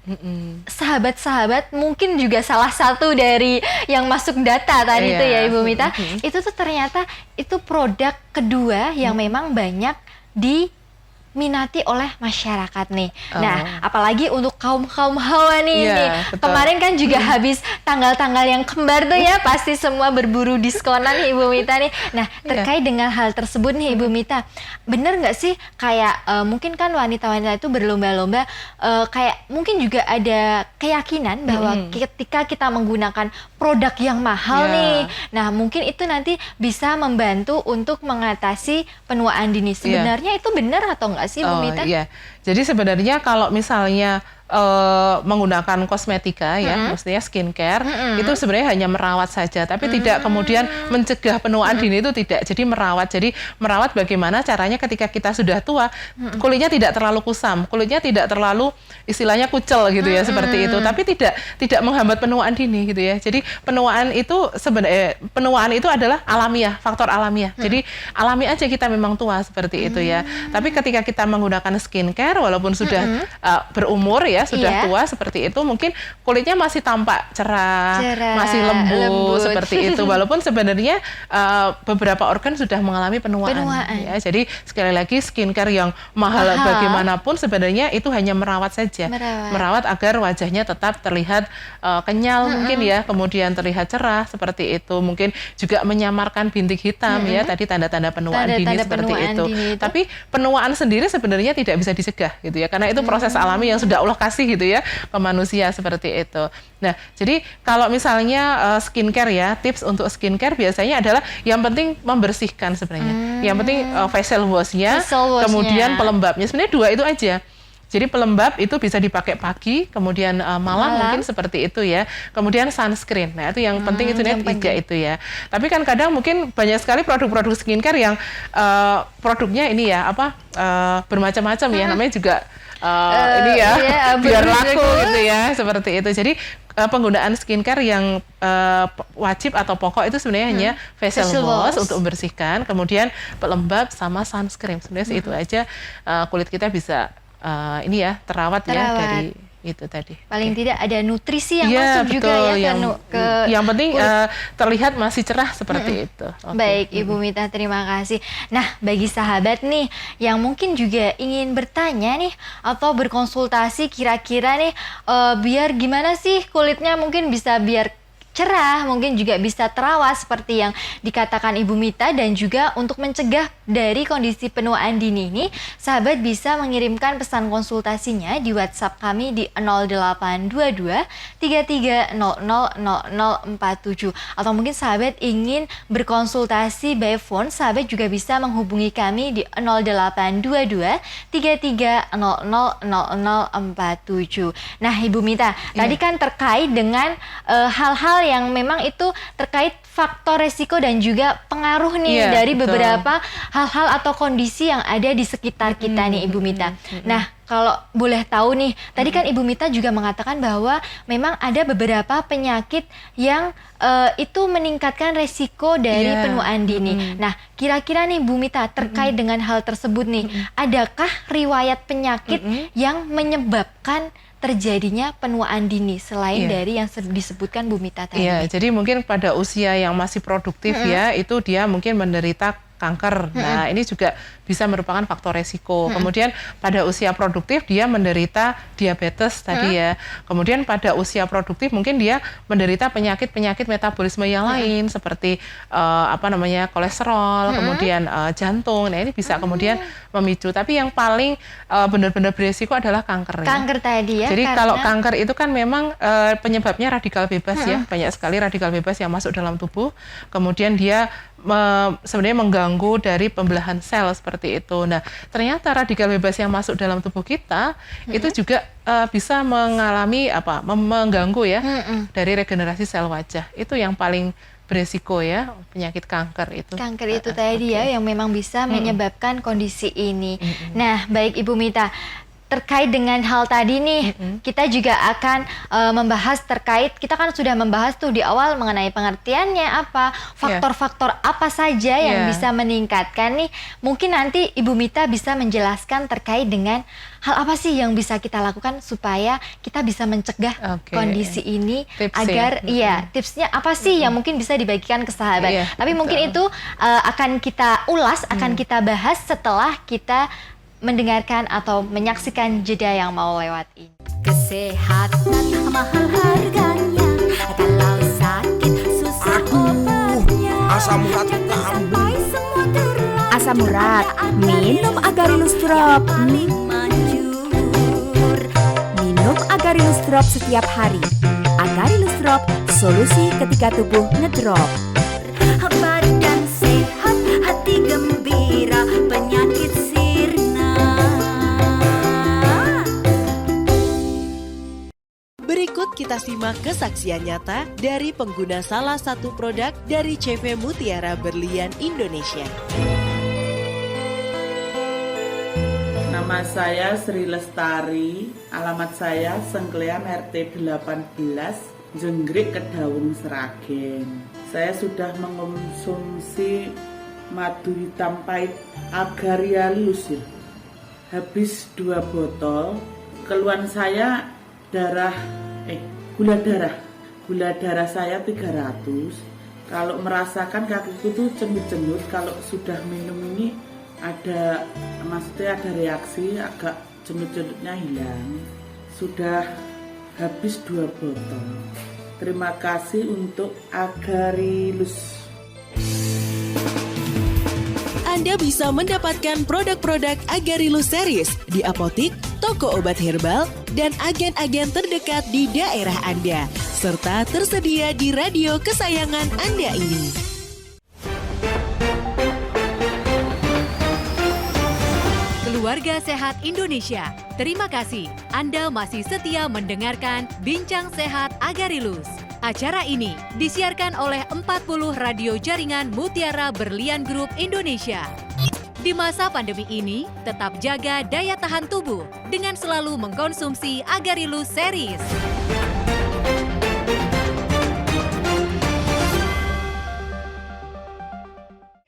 S4: sahabat-sahabat, mungkin juga salah satu dari yang masuk data tadi itu ya Ibu Mita. Itu tuh ternyata itu produk kedua yang memang banyak diminati oleh masyarakat nih. Nah, apalagi untuk kaum hawa nih. Kemarin kan juga habis tanggal-tanggal yang kembar tuh ya, pasti semua berburu diskonan nih Ibu Mita nih. Nah, terkait dengan hal tersebut nih Ibu Mita, bener nggak sih kayak mungkin kan wanita-wanita itu berlomba-lomba, kayak mungkin juga ada keyakinan bahwa ketika kita menggunakan produk yang mahal nih, nah mungkin itu nanti bisa membantu untuk mengatasi penuaan dini. Sebenarnya itu benar atau enggak sih Bu Mita?
S5: Iya. Jadi sebenarnya kalau misalnya menggunakan kosmetika ya, maksudnya skincare, itu sebenarnya hanya merawat saja, tapi tidak kemudian mencegah penuaan dini, itu tidak. Jadi merawat bagaimana caranya ketika kita sudah tua, kulitnya tidak terlalu kusam, kulitnya tidak terlalu istilahnya kucel gitu ya, seperti itu, tapi tidak menghambat penuaan dini gitu ya. Jadi penuaan itu sebenarnya adalah alamiah, faktor alamiah. Jadi alami aja kita memang tua seperti itu ya. Tapi ketika kita menggunakan skincare walaupun sudah berumur ya, sudah tua seperti itu, mungkin kulitnya masih tampak cerah, masih lembut seperti itu, walaupun sebenarnya beberapa organ sudah mengalami penuaan. Ya. Jadi sekali lagi skincare yang mahal bagaimanapun sebenarnya itu hanya merawat saja, merawat agar wajahnya tetap terlihat kenyal mungkin ya, kemudian terlihat cerah seperti itu, mungkin juga menyamarkan bintik hitam ya, tadi tanda-tanda penuaan dini seperti itu. Tapi penuaan sendiri sebenarnya tidak bisa dicegah gitu ya, karena itu proses alami yang sudah Allah kasih gitu ya ke manusia seperti itu. Nah, jadi kalau misalnya skincare ya, tips untuk skincare biasanya adalah yang penting membersihkan sebenarnya. Yang penting facial wash-nya, kemudian pelembabnya. Sebenarnya 2 itu aja. Jadi pelembab itu bisa dipakai pagi, kemudian malam mungkin seperti itu ya. Kemudian sunscreen. Nah, itu yang penting itu 3 itu ya. Tapi kan kadang mungkin banyak sekali produk-produk skincare yang produknya ini ya bermacam-macam ya. Namanya juga ini ya biar laku gitu ya, seperti itu. Jadi penggunaan skincare yang wajib atau pokok itu sebenarnya hanya facial wash untuk membersihkan, kemudian pelembab sama sunscreen. Sebenarnya itu aja kulit kita bisa terawat ya dari itu tadi.
S4: Paling tidak ada nutrisi yang masuk juga ya ke
S5: yang penting terlihat masih cerah seperti itu.
S4: Baik, Ibu Mita, terima kasih. Nah, bagi sahabat nih yang mungkin juga ingin bertanya nih atau berkonsultasi kira-kira nih biar gimana sih kulitnya mungkin bisa biar cerah, mungkin juga bisa terawat seperti yang dikatakan Ibu Mita, dan juga untuk mencegah dari kondisi penuaan dini ini, sahabat bisa mengirimkan pesan konsultasinya di WhatsApp kami di 0822 33000047, atau mungkin sahabat ingin berkonsultasi by phone, sahabat juga bisa menghubungi kami di 0822 33000047. Nah, Ibu Mita, tadi kan terkait dengan hal-hal yang memang itu terkait faktor resiko dan juga pengaruh nih dari beberapa hal-hal atau kondisi yang ada di sekitar kita nih, Ibu Mita. Nah, kalau boleh tahu nih, tadi kan Ibu Mita juga mengatakan bahwa memang ada beberapa penyakit yang itu meningkatkan resiko dari penuaan dini. Nah, kira-kira nih Bu Mita terkait dengan hal tersebut nih, adakah riwayat penyakit yang menyebabkan terjadinya penuaan dini selain dari yang disebutkan Bu Mita tadi?
S5: Iya, jadi mungkin pada usia yang masih produktif ya, itu dia mungkin menderita kanker. Nah, ini juga bisa merupakan faktor resiko. Kemudian pada usia produktif dia menderita diabetes tadi ya. Kemudian pada usia produktif mungkin dia menderita penyakit-penyakit metabolisme yang lain seperti kolesterol, kemudian jantung. Nah, ini bisa kemudian memicu. Tapi yang paling benar-benar beresiko adalah kanker.
S4: Kanker tadi ya.
S5: Jadi kalau kanker itu kan memang penyebabnya radikal bebas ya. Banyak sekali radikal bebas yang masuk dalam tubuh. Kemudian dia sebenarnya mengganggu dari pembelahan sel seperti itu. Nah, ternyata radikal bebas yang masuk dalam tubuh kita itu juga bisa mengalami mengganggu ya dari regenerasi sel wajah. Itu yang paling beresiko ya, penyakit kanker itu.
S4: Kanker itu tadi ya yang memang bisa menyebabkan kondisi ini. Nah, baik Ibu Mita, terkait dengan hal tadi nih, kita juga akan membahas terkait, kita kan sudah membahas tuh di awal mengenai pengertiannya apa, faktor-faktor apa saja yang bisa meningkatkan nih. Mungkin nanti Ibu Mita bisa menjelaskan terkait dengan hal apa sih yang bisa kita lakukan supaya kita bisa mencegah kondisi ini agar tipsnya apa sih yang mungkin bisa dibagikan ke sahabat. Tapi mungkin itu akan kita ulas, akan kita bahas setelah kita mendengarkan atau menyaksikan jeda yang mau lewat ini.
S1: Kesehatan mahal harganya, kalau sakit susah obatnya.
S11: Asam urat kambuh.
S3: Asam urat, minum Agarilus Drop. Minum Agarilus Drop setiap hari. Agarilus Drop, solusi ketika tubuh ngedrop.
S1: Badan sehat, hati gembira, penyakit
S8: Berikut kita simak kesaksian nyata dari pengguna salah satu produk dari CV Mutiara Berlian Indonesia.
S12: Nama saya Sri Lestari, alamat saya Sengklean RT 18, Jenggrik Kedaung Sragen. Saya sudah mengonsumsi madu hitam pahit Agarilus habis 2 botol. Keluhan saya gula darah saya 300. Kalau merasakan kakiku tuh cendut-cendut, kalau sudah minum ini ada reaksi, agak cendut-cendutnya hilang. Sudah habis 2 botol. Terima kasih untuk Agarilus.
S8: Anda bisa mendapatkan produk-produk Agarilus Series di apotik, toko obat herbal, dan agen-agen terdekat di daerah Anda, serta tersedia di radio kesayangan Anda ini.
S10: Keluarga Sehat Indonesia, terima kasih Anda masih setia mendengarkan Bincang Sehat Agarilus. Acara ini disiarkan oleh 40 radio jaringan Mutiara Berlian Group Indonesia. Di masa pandemi ini, tetap jaga daya tahan tubuh dengan selalu mengkonsumsi Agarilus Series.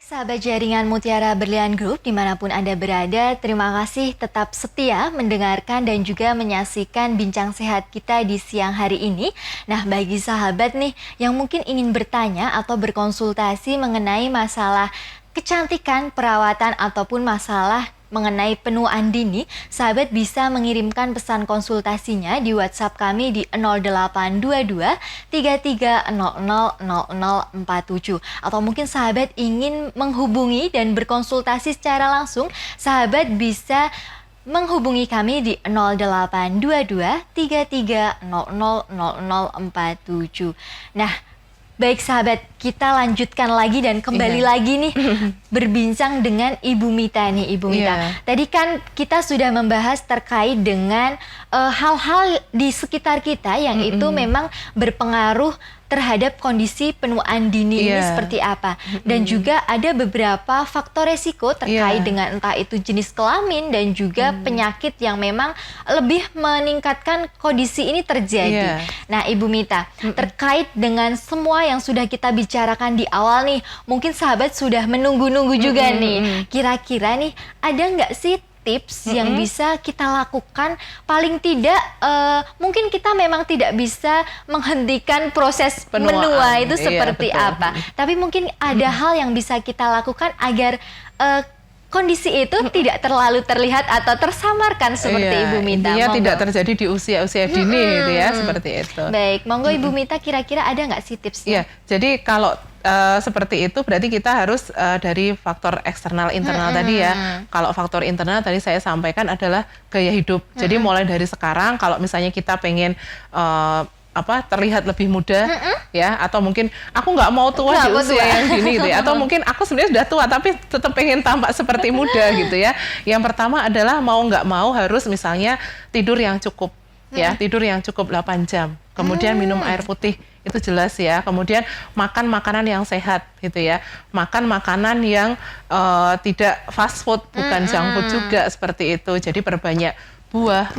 S4: Sahabat jaringan Mutiara Berlian Group dimanapun Anda berada, terima kasih tetap setia mendengarkan dan juga menyaksikan bincang sehat kita di siang hari ini. Nah, bagi sahabat nih yang mungkin ingin bertanya atau berkonsultasi mengenai masalah kecantikan, perawatan ataupun masalah mengenai penuaan dini, sahabat bisa mengirimkan pesan konsultasinya di WhatsApp kami di 0822 3300 0047. Atau mungkin sahabat ingin menghubungi dan berkonsultasi secara langsung, sahabat bisa menghubungi kami di 0822 3300 0047. Nah, baik sahabat, kita lanjutkan lagi dan kembali lagi nih berbincang dengan Ibu Mita nih, Ibu Mita. Tadi kan kita sudah membahas terkait dengan hal-hal di sekitar kita yang itu memang berpengaruh terhadap kondisi penuaan dini ini seperti apa. Dan juga ada beberapa faktor resiko terkait dengan entah itu jenis kelamin dan juga penyakit yang memang lebih meningkatkan kondisi ini terjadi. Nah, Ibu Mita, terkait dengan semua yang sudah kita bicarakan di awal nih, mungkin sahabat sudah menunggu-nunggu juga nih. Kira-kira nih, ada nggak sih tips yang bisa kita lakukan? Paling tidak mungkin kita memang tidak bisa menghentikan proses menua itu seperti apa, tapi mungkin ada hal yang bisa kita lakukan agar kondisi itu tidak terlalu terlihat atau tersamarkan seperti Ibu Mita.
S5: Intinya tidak terjadi di usia-usia dini gitu ya, seperti itu.
S4: Baik, monggo Ibu Mita, kira-kira ada nggak sih tipsnya?
S5: Jadi kalau seperti itu berarti kita harus dari faktor eksternal internal tadi ya. Kalau faktor internal tadi saya sampaikan adalah gaya hidup. Jadi mulai dari sekarang kalau misalnya kita pengen terlihat lebih muda ya, atau mungkin aku nggak mau tua di usia yang gini gitu ya, atau mungkin aku sebenarnya sudah tua tapi tetap pengen tampak seperti muda gitu ya. Yang pertama adalah mau nggak mau harus misalnya tidur yang cukup ya, tidur yang cukup 8 jam. Kemudian minum air putih, itu jelas ya. Kemudian makan makanan yang sehat gitu ya. Makan makanan yang tidak fast food, bukan junk food juga seperti itu. Jadi perbanyak buah.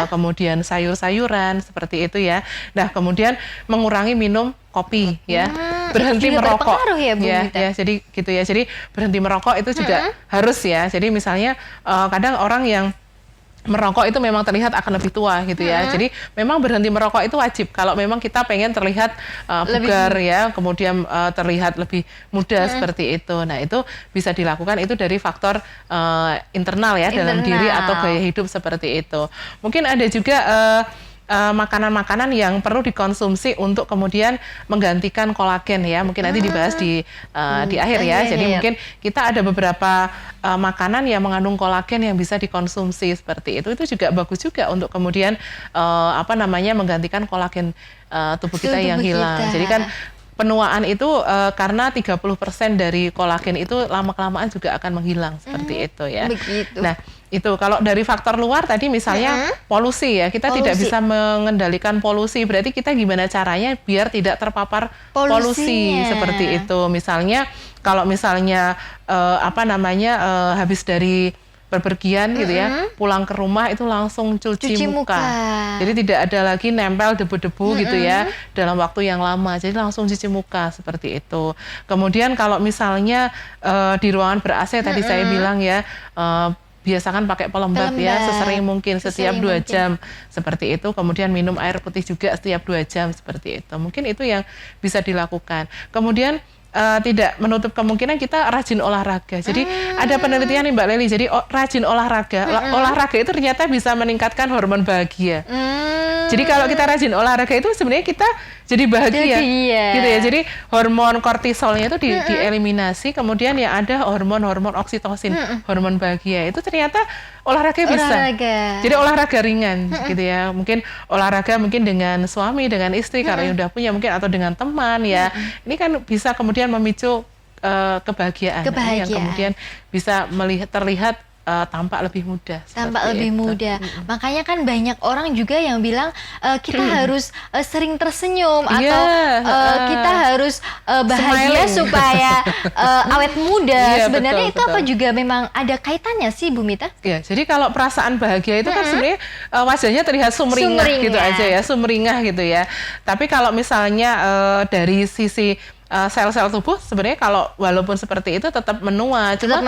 S5: Kemudian sayur-sayuran seperti itu ya. Nah, kemudian mengurangi minum kopi ya. Berhenti merokok
S4: ya, Bu Mita?
S5: Ya, jadi gitu ya. Jadi berhenti merokok itu juga harus ya. Jadi misalnya kadang orang yang merokok itu memang terlihat akan lebih tua gitu ya. Jadi memang berhenti merokok itu wajib kalau memang kita pengen terlihat bugar ya, kemudian terlihat lebih muda seperti itu. Nah, itu bisa dilakukan itu dari faktor internal ya, dalam diri atau gaya hidup seperti itu. Mungkin ada juga makanan-makanan yang perlu dikonsumsi untuk kemudian menggantikan kolagen ya. Mungkin nanti dibahas di akhir ya. Jadi mungkin kita ada beberapa makanan yang mengandung kolagen yang bisa dikonsumsi seperti itu. Itu juga bagus juga untuk kemudian menggantikan kolagen tubuh kita yang hilang. Jadi kan penuaan itu karena 30% dari kolagen itu lama-kelamaan juga akan menghilang seperti itu ya.
S4: Begitu.
S5: Nah, itu kalau dari faktor luar tadi misalnya polusi ya, kita tidak bisa mengendalikan polusi. Berarti kita gimana caranya biar tidak terpapar polusi seperti itu. Misalnya kalau misalnya habis dari bepergian gitu ya, pulang ke rumah itu langsung cuci muka. Jadi tidak ada lagi nempel debu-debu gitu ya dalam waktu yang lama. Jadi langsung cuci muka seperti itu. Kemudian kalau misalnya di ruangan ber-AC tadi saya bilang ya, biasakan pakai pelembab ya sesering mungkin setiap 2 jam seperti itu. Kemudian minum air putih juga setiap 2 jam seperti itu. Mungkin itu yang bisa dilakukan. Kemudian tidak menutup kemungkinan kita rajin olahraga. Jadi ada penelitian nih Mbak Leli. Jadi rajin olahraga, olahraga itu ternyata bisa meningkatkan hormon bahagia. Jadi kalau kita rajin olahraga itu sebenarnya kita jadi bahagia, gitu ya. Jadi hormon kortisolnya itu dieliminasi, kemudian yang ada hormon oksitosin, hormon bahagia. Itu ternyata olahraga bisa.
S4: Olahraga.
S5: Jadi olahraga ringan gitu ya. Mungkin olahraga mungkin dengan suami, dengan istri kalau yang udah punya mungkin, atau dengan teman ya. Ini kan bisa kemudian memicu kebahagiaan yang kemudian bisa terlihat tampak lebih muda.
S4: Tampak lebih muda. Makanya kan banyak orang juga yang bilang kita harus sering tersenyum atau kita harus bahagia
S5: Smiling.
S4: supaya awet muda.
S5: Iya,
S4: Sebenarnya
S5: betul,
S4: itu apa juga memang ada kaitannya sih, Bu Mita?
S5: Ya, jadi kalau perasaan bahagia itu kan sebenarnya wajahnya terlihat sumringah gitu aja ya, sumringah gitu ya. Tapi kalau misalnya dari sisi sel-sel tubuh sebenarnya kalau walaupun seperti itu tetap menua, cuma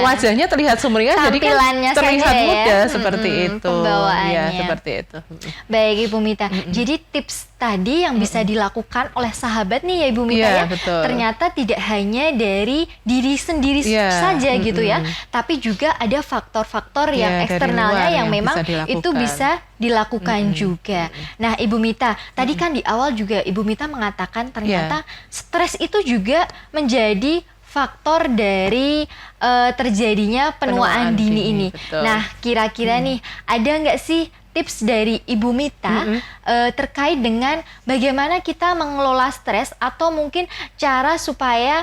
S5: wajahnya terlihat sumringah, jadi kan terlihat muda seperti itu.
S4: Pembawaannya.
S5: Ya, seperti itu.
S4: Baik Ibu Mita. Jadi tips tadi yang bisa dilakukan oleh sahabat nih ya Ibu Mita ya,
S5: betul.
S4: ternyata tidak hanya dari diri sendiri saja gitu ya, tapi juga ada faktor-faktor yang eksternalnya yang memang itu bisa dilakukan juga. Nah Ibu Mita, tadi kan di awal juga Ibu Mita mengatakan ternyata stres itu juga menjadi faktor dari terjadinya penuaan dini ini.
S5: Betul.
S4: Nah kira-kira nih ada nggak sih tips dari Ibu Mita terkait dengan bagaimana kita mengelola stres atau mungkin cara supaya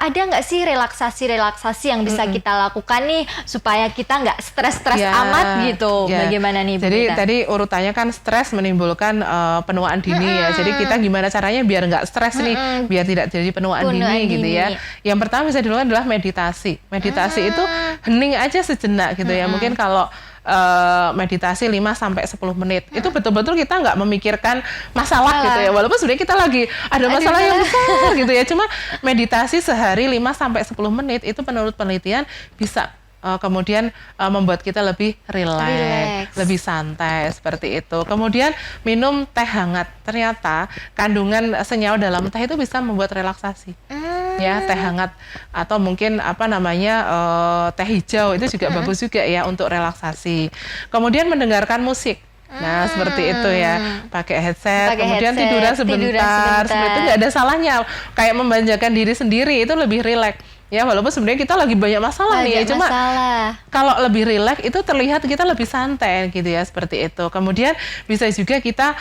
S4: ada nggak sih relaksasi yang bisa kita lakukan nih supaya kita nggak stres-stres amat gitu? Bagaimana nih Bu
S5: Jadi
S4: Mita?
S5: tadi urutannya kan stres menimbulkan penuaan dini ya. Jadi kita gimana caranya biar nggak stres nih, biar tidak jadi penuaan dini gitu ya. Yang pertama bisa dilakukan adalah meditasi. Meditasi itu hening aja sejenak gitu ya. Mungkin kalau meditasi 5-10 menit itu betul-betul kita nggak memikirkan masalah gitu ya, walaupun sebenarnya kita lagi ada masalah yang besar gitu ya, cuma meditasi sehari 5-10 menit itu menurut penelitian bisa kemudian membuat kita lebih rileks, lebih santai seperti itu. Kemudian minum teh hangat, ternyata kandungan senyawa dalam teh itu bisa membuat relaksasi. Ya, teh hangat atau mungkin teh hijau itu juga bagus juga ya untuk relaksasi. Kemudian mendengarkan musik. Nah, seperti itu ya. Pakai headset, kemudian tiduran sebentar. Seperti itu nggak ada salahnya. Kayak memanjakan diri sendiri itu lebih rileks. Ya, walaupun sebenarnya kita lagi banyak masalah nih, cuma kalau lebih rileks itu terlihat kita lebih santai gitu ya, seperti itu. Kemudian bisa juga kita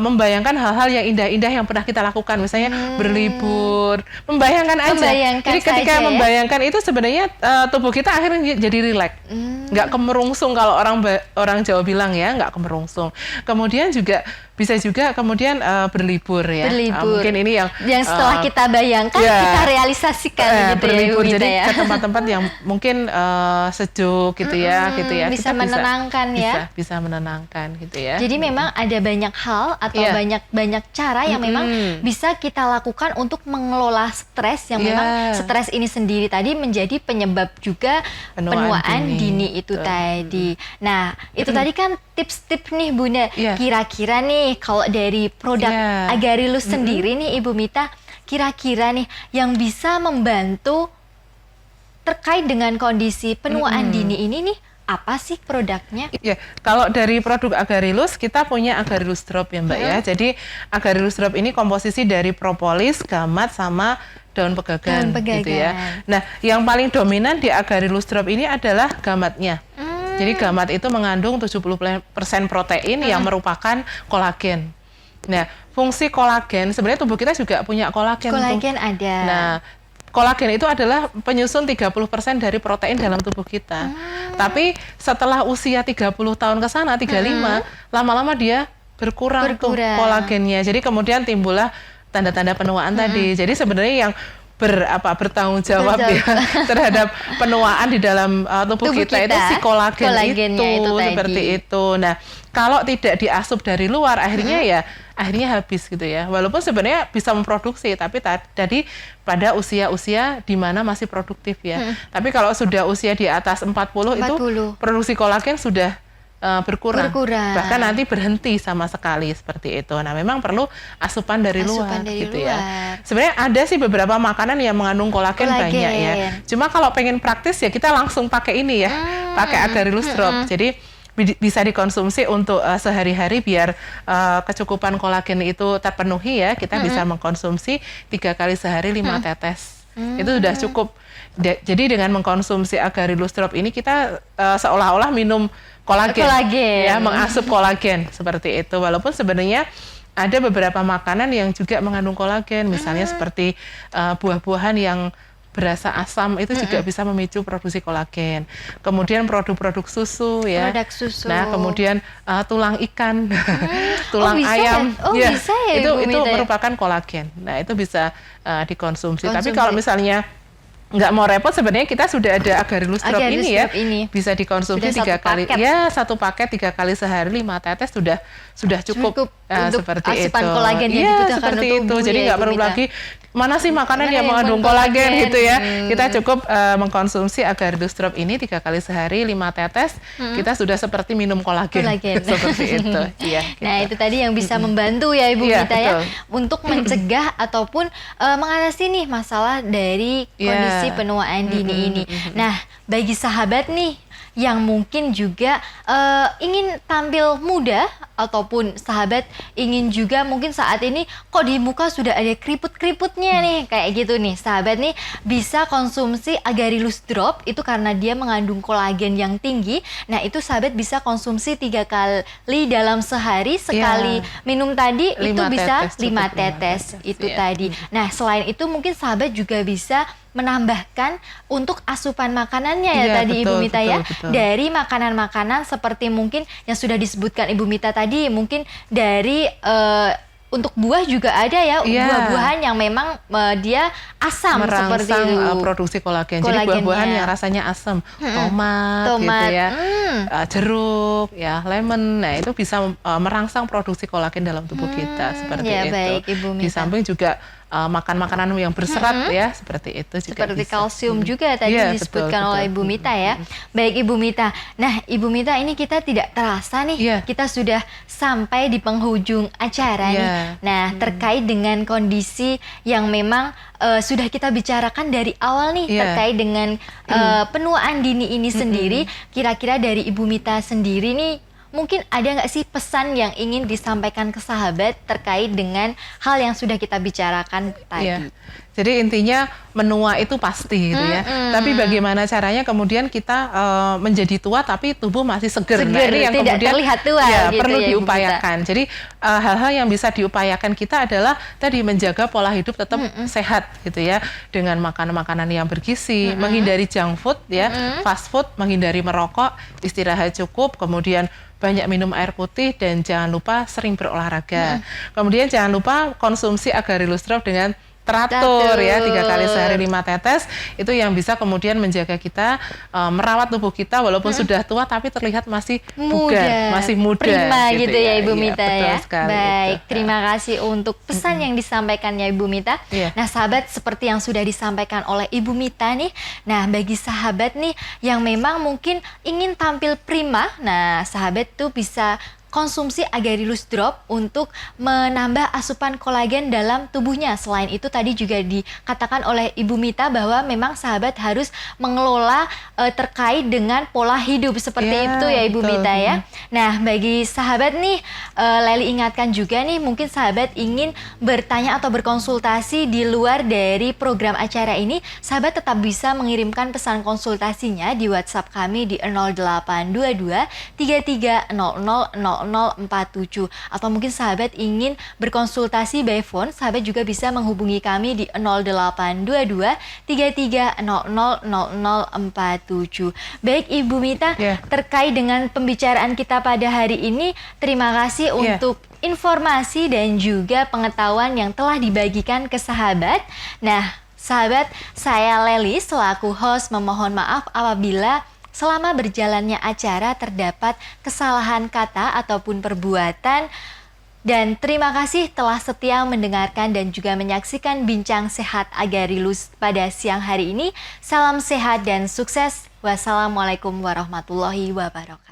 S5: membayangkan hal-hal yang indah-indah yang pernah kita lakukan, misalnya berlibur, membayangkan aja. Jadi ketika membayangkan itu sebenarnya tubuh kita akhirnya jadi rileks, nggak kemerungsung kalau orang Jawa bilang ya, nggak kemerungsung. Kemudian juga bisa juga kemudian berlibur ya. Mungkin ini yang
S4: setelah kita bayangkan kita realisasikan gitu
S5: berlibur,
S4: ya,
S5: jadi
S4: ya.
S5: ke tempat-tempat yang mungkin sejuk gitu ya,
S4: bisa menenangkan ya.
S5: Bisa menenangkan gitu ya.
S4: Jadi memang ada banyak hal atau banyak cara yang memang bisa kita lakukan untuk mengelola stres yang memang stres ini sendiri tadi menjadi penyebab juga penuaan dini itu tadi. Nah, itu tadi kan tips-tips nih Bunda. Kira-kira nih kalau dari produk Agarilus sendiri nih Ibu Mita, kira-kira nih yang bisa membantu terkait dengan kondisi penuaan dini ini nih apa sih produknya?
S5: Ya, kalau dari produk Agarilus kita punya Agarilus Drop ya Mbak ya. Jadi Agarilus Drop ini komposisi dari propolis, gamat sama daun pegagan gitu ya. Nah, yang paling dominan di Agarilus Drop ini adalah gamatnya. Jadi gamat itu mengandung 70% protein yang merupakan kolagen. Nah, fungsi kolagen sebenarnya tubuh kita juga punya kolagen.
S4: Kolagen ada.
S5: Nah, kolagen itu adalah penyusun 30% dari protein dalam tubuh kita. Tapi setelah usia 30 tahun ke sana, 35, lama-lama dia berkurang tuh kolagennya. Jadi kemudian timbullah tanda-tanda penuaan tadi. Jadi sebenarnya yang bertanggung jawab ya terhadap penuaan di dalam tubuh kita itu si kolagen itu seperti itu. Nah, kalau tidak diasup dari luar akhirnya habis gitu ya. Walaupun sebenarnya bisa memproduksi, tapi tadi pada usia-usia di mana masih produktif ya. Tapi kalau sudah usia di atas 40 itu produksi kolagen sudah berkurang. Bahkan nanti berhenti sama sekali seperti itu. Nah, memang perlu asupan dari luar gitu ya. Sebenarnya ada sih beberapa makanan yang mengandung kolagen banyak ya. Cuma kalau pengen praktis ya kita langsung pakai ini ya. Pakai Agarilus Drop. Jadi bisa dikonsumsi untuk sehari-hari biar kecukupan kolagen itu terpenuhi ya. Kita bisa mengkonsumsi 3 kali sehari 5 tetes. Itu sudah cukup. Jadi dengan mengkonsumsi Agarylus Drop ini kita seolah-olah minum kolagen. Ya, mengasup kolagen seperti itu. Walaupun sebenarnya ada beberapa makanan yang juga mengandung kolagen, misalnya seperti buah-buahan yang berasa asam itu juga bisa memicu produksi kolagen. Kemudian produk-produk susu ya.
S4: Produk susu.
S5: Nah, kemudian tulang ikan, tulang ayam.
S4: Ya? Bisa ya,
S5: itu merupakan kolagen. Nah, itu bisa dikonsumsi. Tapi kalau misalnya nggak mau repot, sebenarnya kita sudah ada Agarylus Drop ini ya, bisa dikonsumsi 3 kali, ya 1 paket 3 kali sehari 5 tetes sudah cukup seperti itu.
S4: Kolagen yang dibutuhkan
S5: seperti
S4: untuk
S5: itu.
S4: tubuh,
S5: Jadi nggak perlu lagi mana sih makanan yang mengandung kolagen gitu ya. Kita cukup mengkonsumsi Agarylus Drop ini 3 kali sehari 5 tetes, kita sudah seperti minum kolagen. Seperti itu. Iya.
S4: Nah, itu tadi yang bisa membantu ya Ibu Mita ya untuk mencegah ataupun mengatasi nih masalah dari kondisi penuaan dini ini. Nah, bagi sahabat nih yang mungkin juga ingin tampil muda ataupun sahabat ingin juga mungkin saat ini kok di muka sudah ada keriput-keriputnya nih kayak gitu nih, sahabat nih bisa konsumsi Agarylus Drop itu karena dia mengandung kolagen yang tinggi. Nah, itu sahabat bisa konsumsi 3 kali dalam sehari, sekali minum tadi itu bisa 5 tetes itu tadi. Nah, selain itu mungkin sahabat juga bisa menambahkan untuk asupan makanannya ya tadi Ibu Mita ya. Dari makanan-makanan seperti mungkin yang sudah disebutkan Ibu Mita tadi, mungkin dari untuk buah juga ada ya, buah-buahan yang memang dia asam seperti itu.
S5: Produksi kolagen. Jadi buah-buahan yang rasanya asam, tomat gitu ya, jeruk, ya lemon. Nah, itu bisa merangsang produksi kolagen dalam tubuh kita seperti itu.
S4: Baik, Ibu Mita.
S5: Di samping juga makan makanan yang berserat ya, seperti itu juga
S4: seperti
S5: bisa.
S4: Kalsium juga tadi disebutkan oleh Ibu Mita ya. Baik Ibu Mita. Nah, Ibu Mita ini kita tidak terasa nih, kita sudah sampai di penghujung acara nih. Nah, terkait dengan kondisi yang memang sudah kita bicarakan dari awal nih terkait dengan penuaan dini ini sendiri, kira-kira dari Ibu Mita sendiri nih mungkin ada nggak sih pesan yang ingin disampaikan ke sahabat terkait dengan hal yang sudah kita bicarakan tadi?
S5: Jadi intinya menua itu pasti gitu ya. Tapi bagaimana caranya kemudian kita menjadi tua tapi tubuh masih seger. Nah, ini yang
S4: tidak
S5: kemudian
S4: terlihat tua gitu
S5: perlu
S4: ya,
S5: diupayakan. Jadi hal-hal yang bisa diupayakan kita adalah tadi menjaga pola hidup tetap sehat gitu ya, dengan makan makanan yang bergizi, menghindari junk food ya, fast food, menghindari merokok, istirahat cukup, kemudian banyak minum air putih, dan jangan lupa sering berolahraga. Kemudian jangan lupa konsumsi Agarylus Drop dengan teratur ya, 3 kali sehari 5 tetes, itu yang bisa kemudian menjaga kita merawat tubuh kita walaupun sudah tua tapi terlihat masih bugar, masih muda,
S4: prima gitu ya Ibu Mita ya.
S5: Baik,
S4: terima kasih untuk pesan yang disampaikannya Ibu Mita. Nah, sahabat, seperti yang sudah disampaikan oleh Ibu Mita nih, nah bagi sahabat nih yang memang mungkin ingin tampil prima, nah sahabat tuh bisa konsumsi Agarylus Drop untuk menambah asupan kolagen dalam tubuhnya. Selain itu tadi juga dikatakan oleh Ibu Mita bahwa memang sahabat harus mengelola terkait dengan pola hidup seperti itu ya Ibu Mita ya. Nah, bagi sahabat nih, Leli ingatkan juga nih, mungkin sahabat ingin bertanya atau berkonsultasi di luar dari program acara ini, sahabat tetap bisa mengirimkan pesan konsultasinya di WhatsApp kami di 0822 3300 0047, atau mungkin sahabat ingin berkonsultasi by phone, sahabat juga bisa menghubungi kami di 0822 33000047. Baik Ibu Mita, terkait dengan pembicaraan kita pada hari ini, terima kasih untuk informasi dan juga pengetahuan yang telah dibagikan ke sahabat. Nah, sahabat, saya Leli selaku host memohon maaf apabila selama berjalannya acara terdapat kesalahan kata ataupun perbuatan. Dan terima kasih telah setia mendengarkan dan juga menyaksikan Bincang Sehat Agarylus pada siang hari ini. Salam sehat dan sukses. Wassalamualaikum warahmatullahi wabarakatuh.